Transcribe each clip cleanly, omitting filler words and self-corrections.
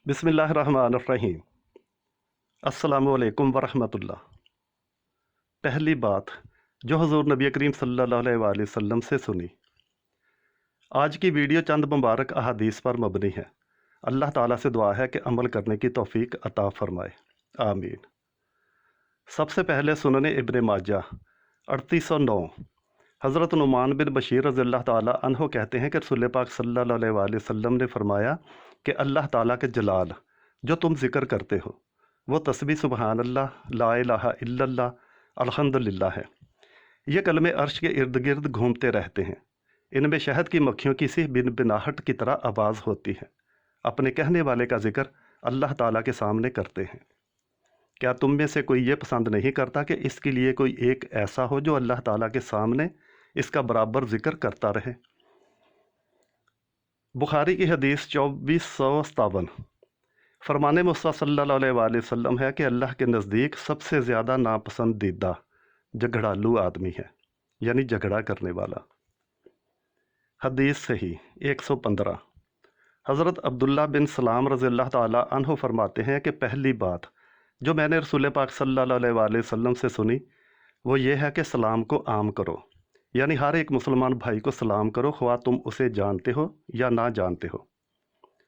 बिस्मिल्लाहिर्रहमानिर्रहीम। अस्सलामुअलैकुम वरहमतुल्लाह। पहली बात जो हुज़ूर नबी करीम सल्लल्लाहु अलैहि वसल्लम से सुनी। आज की वीडियो चंद मुबारक अहादीस पर मबनी है। अल्लाह ताला से दुआ है कि अमल करने की तौफीक अता फरमाए, आमीन। सबसे पहले सुनने इब्ने माजा 3809। हज़रत नुमान बिन बशीर रज़ियल्लाहु ताला अन्हो कहते हैं कि रसूल पाक सल्लल्लाहु अलैहि वसल्लम ने फरमाया कि अल्लाह ताला के जलाल जो तुम ज़िक्र करते हो वो तस्बीह सुबहान अल्लाह, ला इलाहा इल्लल्लाह, अल्हम्दुलिल्लाह है। ये कलमे अर्श के इर्द गिर्द घूमते रहते हैं। इनमें शहद की मक्खियों की सी बिन बिनाहट की तरह आवाज़ होती है। अपने कहने वाले का जिक्र अल्लाह ताला के सामने करते हैं। क्या तुम में से कोई ये पसंद नहीं करता कि इसके लिए कोई एक ऐसा हो जो अल्लाह ताला के सामने इसका बराबर जिक्र करता रहे। बुखारी की हदीस 2457। फरमाने मुस्तफ़ा सल्लल्लाहु अलैहि वसल्लम है कि अल्लाह के नज़दीक सबसे ज़्यादा नापसंदीदा झगड़ालू आदमी है, यानी झगड़ा करने वाला। हदीस सही 115। हज़रत अब्दुल्ला बिन सलाम रज़ियल्लाहु ताला अन्हु फरमाते हैं कि पहली बात जो मैंने रसूल पाक सल्लल्लाहु अलैहि वसल्लम से सुनी वो ये है कि सलाम को आम करो, यानी हर एक मुसलमान भाई को सलाम करो, ख्वाह तुम उसे जानते हो या ना जानते हो।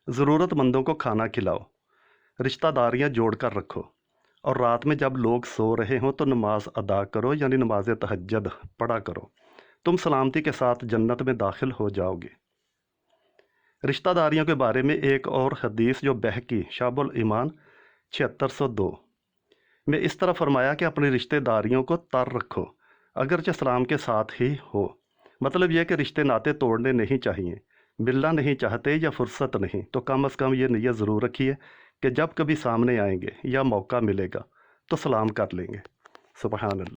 ज़रूरतमंदों को खाना खिलाओ, रिश्तेदारियाँ जोड़ कर रखो, और रात में जब लोग सो रहे हों तो नमाज अदा करो, यानी नमाज तहज्जुद पढ़ा करो। तुम सलामती के साथ जन्नत में दाखिल हो जाओगे। रिश्तेदारियों के बारे में एक और हदीस जो बहकी शाबुल ईमान 7602 में इस तरह फरमाया कि अपनी रिश्तेदारियों को तर रखो, अगरचे सलाम के साथ ही हो। मतलब यह कि रिश्ते नाते तोड़ने नहीं चाहिए। मिलना नहीं चाहते या फुर्सत नहीं तो कम अज़ कम ये नीयत ज़रूर रखिए कि जब कभी सामने आएंगे या मौका मिलेगा तो सलाम कर लेंगे। सुबहान अल्लाह।